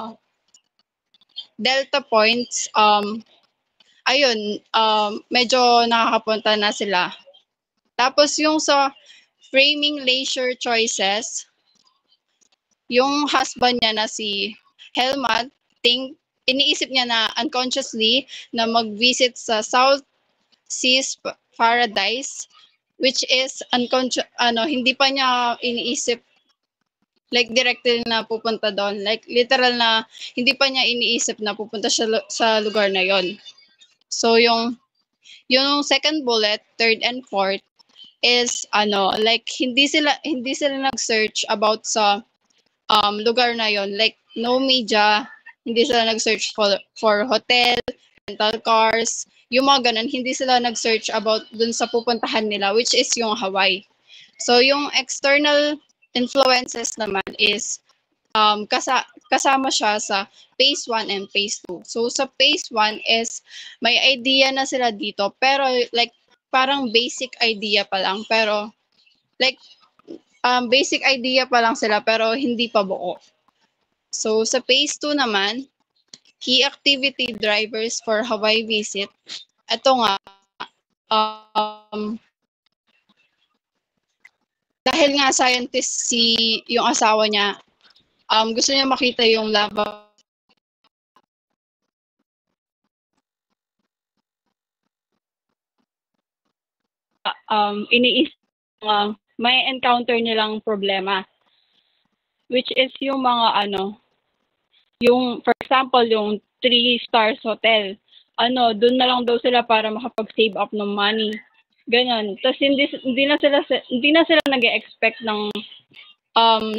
Delta Points, medyo nakakapunta na sila. Tapos yung sa framing leisure choices, yung husband niya na si Helmut, iniisip niya na unconsciously na mag-visit sa South Seas Paradise, which is hindi pa niya iniisip directly na pupunta doon. Literal na hindi pa niya iniisip na pupunta siya sa lugar na yon. So yung second bullet, third and fourth is hindi sila nag-search about sa lugar na yon. No media, hindi sila nag-search for hotel, rental cars, yung mga ganun, hindi sila nag-search about dun sa pupuntahan nila, which is yung Hawaii. So yung external influences naman is kasama siya sa phase 1 and phase 2. So sa phase 1 is may idea na sila dito, pero parang basic idea pa lang, pero basic idea pa lang sila pero hindi pa buo. So sa phase 2 naman, key activity drivers for Hawaii visit. Ito nga dahil nga scientist yung asawa niya, gusto niya makita yung lava iniisip may encounter nilang problema, which is yung mga yung for example yung 3 stars hotel, doon na lang daw sila para makapag-save up ng money, ganon. Tapos hindi na sila nag-expect ng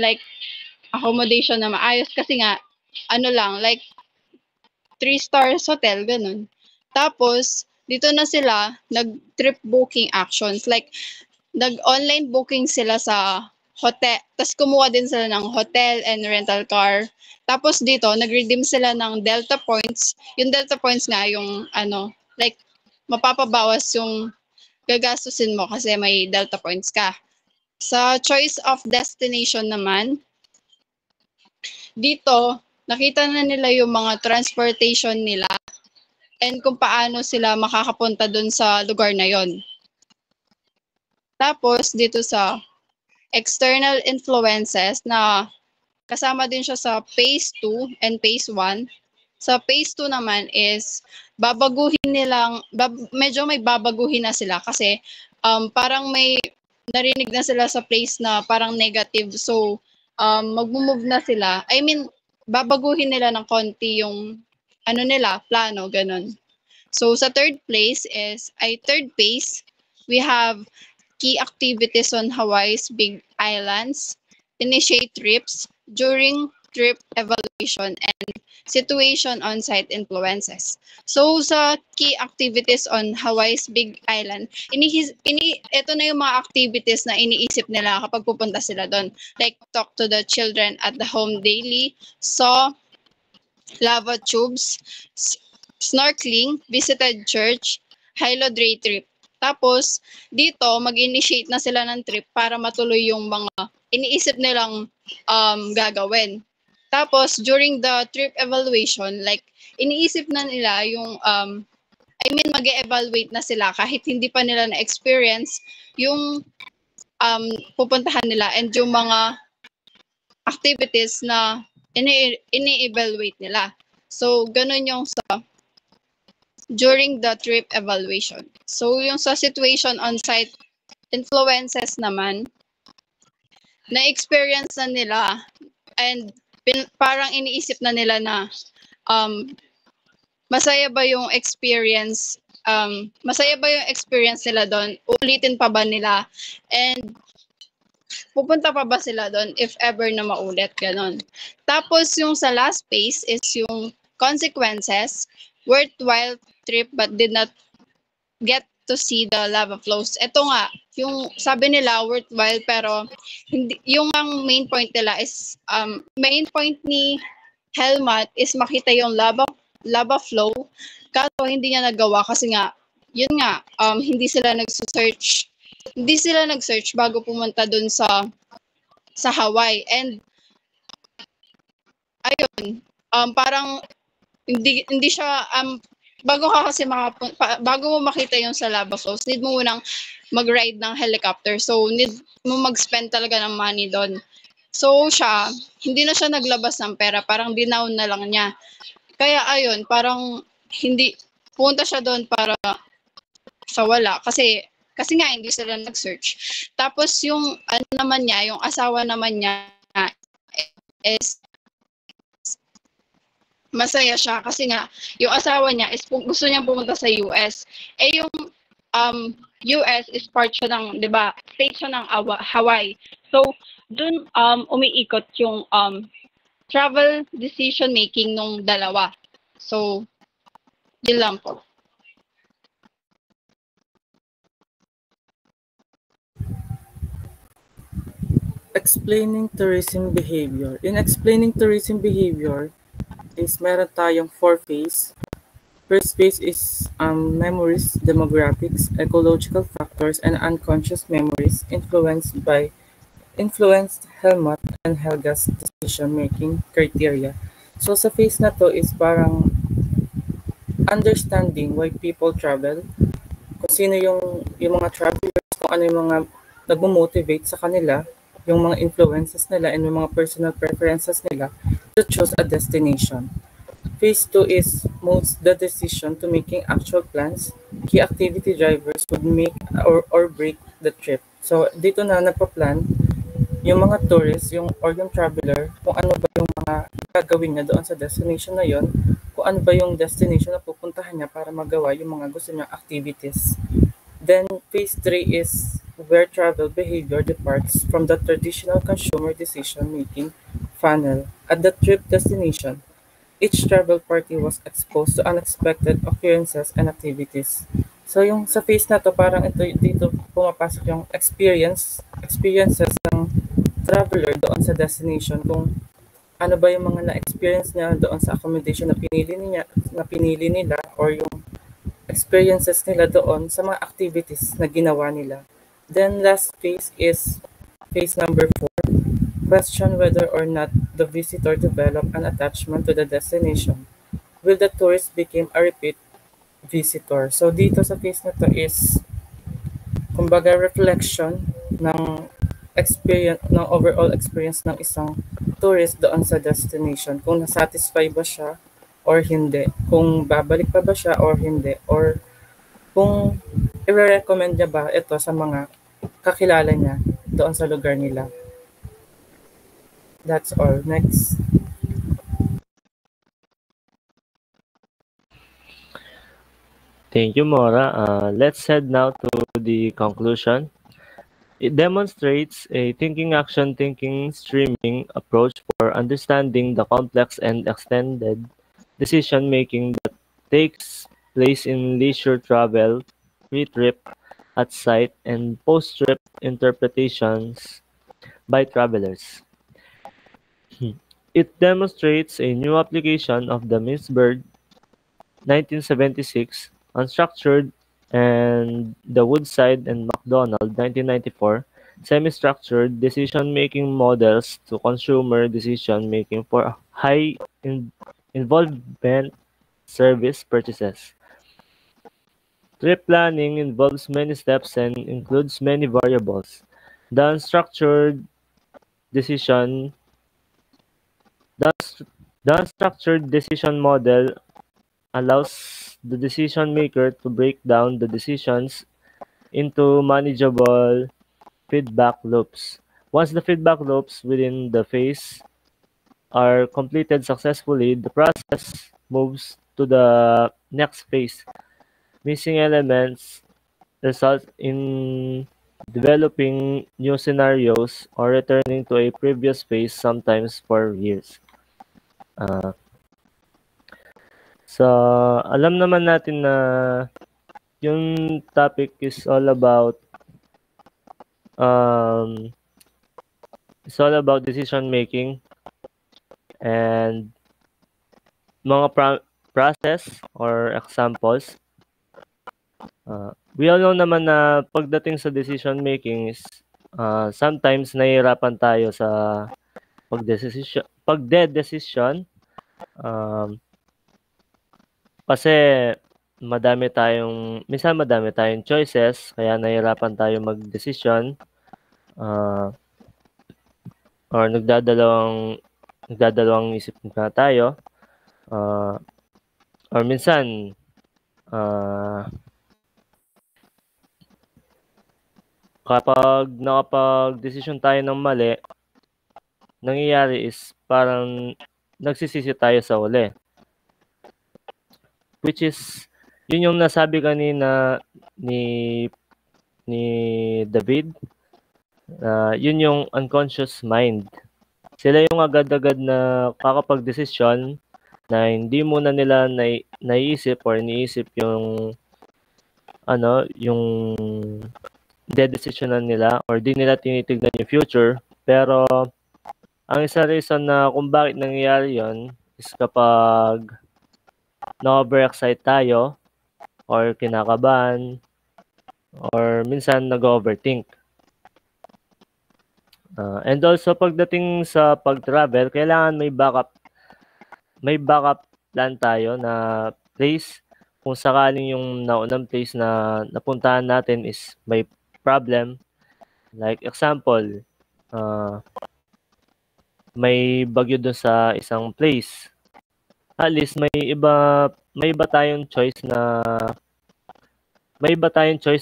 like accommodation na maayos kasi nga lang like 3 stars hotel, ganon. Tapos dito na sila nag-trip booking actions, like nag-online booking sila sa hotel, tapos kumuha din sila ng hotel and rental car. Tapos dito, nag-redeem sila ng Delta Points. Yung Delta Points nga, yung like, mapapabawas yung gagastusin mo kasi may Delta Points ka. Sa choice of destination naman, dito, nakita na nila yung mga transportation nila and kung paano sila makakapunta dun sa lugar na yon. Tapos, dito sa external influences na kasama din siya sa phase 2 and phase 1. Sa phase 2 naman is medyo may babaguhin na sila kasi parang may narinig na sila sa place na parang negative. So, mag-move na sila. I mean, babaguhin nila ng konti yung plano, ganun. So, sa third phase, we have key activities on Hawaii's Big Islands, initiate trips, during trip evaluation, and situation on-site influences. So, sa key activities on Hawaii's Big Island, ito na yung mga activities na iniisip nila kapag pupunta sila doon. Like, talk to the children at the home daily, saw lava tubes, snorkeling, visited church, hilo day trip. Tapos, dito, mag-initiate na sila ng trip para matuloy yung mga iniisip nilang gagawin. Tapos, during the trip evaluation, like, iniisip na nila yung, mag-evaluate na sila kahit hindi pa nila na-experience yung pupuntahan nila and yung mga activities na ini-evaluate nila. So, ganun yung sa during the trip evaluation. So, yung sa situation on-site influences naman, na-experience na nila and parang iniisip na nila na masaya ba yung experience nila doon, ulitin pa ba nila, and pupunta pa ba sila doon if ever na maulit, ganon. Tapos yung sa last phase is yung consequences, worthwhile trip but did not get to see the lava flows. Ito nga, yung sabi nila worthwhile pero hindi, yung ang main point nila is main point ni Helmut is makita yung lava flow, kaso hindi niya nagawa kasi nga yun nga hindi sila nag-search bago pumunta dun sa Hawaii. And ayun, parang hindi siya bago mo makita yung sa lava flows, need mo munang mag-ride ng helicopter. So, need mo mag-spend talaga ng money doon. So, hindi na siya naglabas ng pera. Parang dinown na lang niya. Kaya, ayun, parang pumunta siya doon para sa wala. Kasi nga, hindi sila nag-search. Tapos, yung asawa naman niya is masaya siya kasi nga yung asawa niya is gusto niyang pumunta sa US. Yung US is part siya ng, 'di ba? State siya ng Hawaii. So doon umiikot yung travel decision making nung dalawa. So yun lang po.
Explaining tourism behavior. In explaining tourism behavior, is meron tayong 4 phase. First phase is memories, demographics, ecological factors, and unconscious memories influenced Helmut and Helga's decision-making criteria. So sa phase na to is parang understanding why people travel, kung sino yung mga travelers, kung ano yung mga nagmo-motivate sa kanila, yung mga influences nila and yung mga personal preferences nila to choose a destination. Phase 2 is moves the decision to making actual plans. Key activity drivers would make or break the trip. So, dito na nagpa-plan yung mga tourists, yung traveler, kung ano ba yung mga gagawin niya doon sa destination na yon, kung ano ba yung destination na pupuntahan niya para magawa yung mga gusto niyang activities. Then, phase 3 is where travel behavior departs from the traditional consumer decision-making funnel. At the trip destination, each travel party was exposed to unexpected occurrences and activities. So yung sa phase na to, parang dito pumapasok yung experiences ng traveler doon sa destination, kung ano ba yung mga na-experience niya doon sa accommodation na pinili nila, or yung experiences nila doon sa mga activities na ginawa nila. Then last phase is phase number 4. Question whether or not the visitor develop an attachment to the destination. Will the tourist become a repeat visitor? So dito sa phase na to is kumbaga reflection ng overall experience ng isang tourist doon sa destination, kung na-satisfy ba siya or hindi, kung babalik pa ba siya or hindi, or kung i-recommend niya ba ito sa mga kakilala niya doon sa lugar nila. That's all. Next.
Thank you, Maura. Let's head now to the conclusion. It demonstrates a thinking-action-thinking streaming approach for understanding the complex and extended decision-making that takes place in leisure travel, pre-trip, at site, and post-trip interpretations by travelers. It demonstrates a new application of the Mintzberg 1976 unstructured and the Woodside and McDonald 1994 semi-structured decision-making models to consumer decision-making for high involvement service purchases. Trip planning involves many steps and includes many variables. The unstructured decision the unstructured decision model allows the decision maker to break down the decisions into manageable feedback loops. Once the feedback loops within the phase are completed successfully, the process moves to the next phase. Missing elements result in developing new scenarios or returning to a previous phase, sometimes for years. So, alam naman natin na yung topic is all about decision making and mga process or examples. We all know naman na pagdating sa decision making is sometimes nahihirapan tayo sa pagde-decision kasi minsan madami tayong choices, kaya nahihirapan tayo mag-decision or nagdadalawang isip na tayo, or minsan kapag nakapag-decision tayo ng mali, nangyayari is parang nagsisisi tayo sa uli. Which is, yun yung nasabi kanina ni David, yun yung unconscious mind. Sila yung agad-agad na kakapag-desisyon na hindi muna nila naiisip or iniisip yung de-decisionan nila or di nila tinitignan yung future. Pero ang isa reason na kung bakit nangyayari yon is kapag na-overexcite tayo or kinakabahan or minsan nag-overthink. And also pagdating sa pag-travel, kailangan may backup plan tayo na place kung sakaling yung naunang place na napuntahan natin is may problem. Like example, may bagyo doon sa isang place. At least may iba tayong choice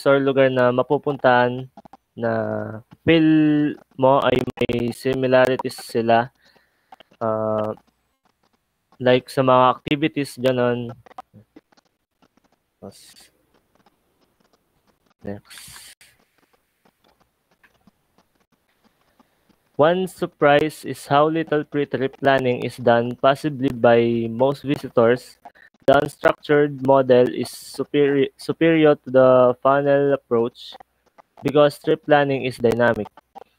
or lugar na mapupuntahan na feel mo ay may similarities sila, like sa mga activities gano'n. Tapos next. One surprise is how little pre-trip planning is done, possibly by most visitors. The unstructured model is superior to the funnel approach because trip planning is dynamic.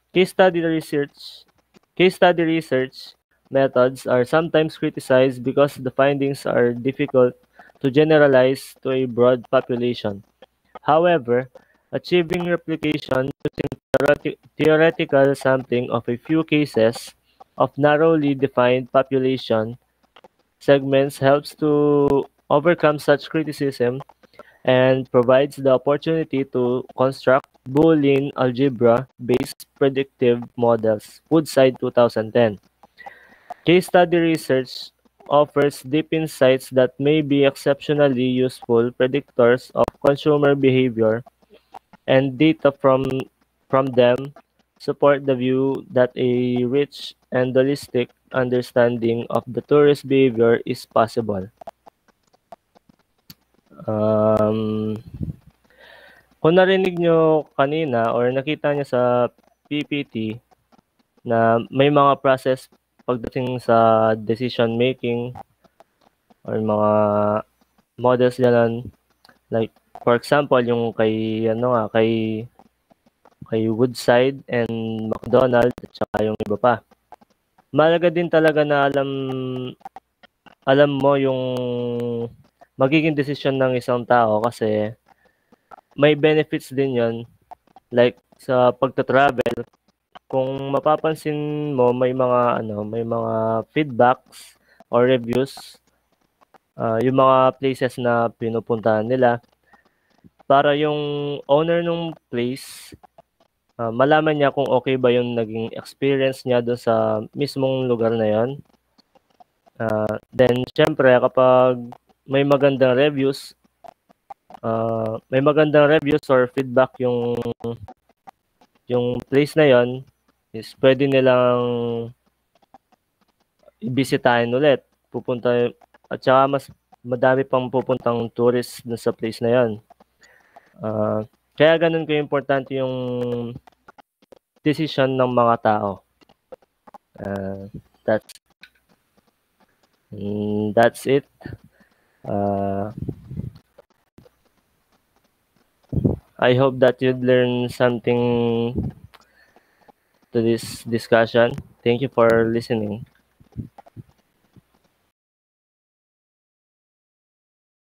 Case study research Case study research methods are sometimes criticized because the findings are difficult to generalize to a broad population. However, achieving replication using theoretical sampling of a few cases of narrowly defined population segments helps to overcome such criticism and provides the opportunity to construct Boolean algebra-based predictive models. Woodside 2010. Case study research offers deep insights that may be exceptionally useful predictors of consumer behavior, and data from them support the view that a rich and holistic understanding of the tourist behavior is possible. Um, Kung narinig nyo kanina or nakita nyo sa PPT na may mga process pagdating sa decision making or mga models ganun, like for example yung kay Woodside and McDonald at saka yung iba pa. Mahalaga din talaga na alam mo yung magiging desisyon ng isang tao kasi may benefits din yon, like sa pagta-travel. Kung mapapansin mo may mga feedbacks or reviews, yung mga places na pinupuntahan nila para yung owner ng place, malaman niya kung okay ba yung naging experience niya doon sa mismong lugar na yon. Then syempre kapag may magandang reviews or feedback yung place na yon, is pwede nilang ibisitahin ulit. At saka mas madami pang pupuntang tourist dun sa place na yon. Kaya ganun ko importante yung decision ng mga tao. That's it. I hope that you'd learn something to this discussion. Thank you for listening.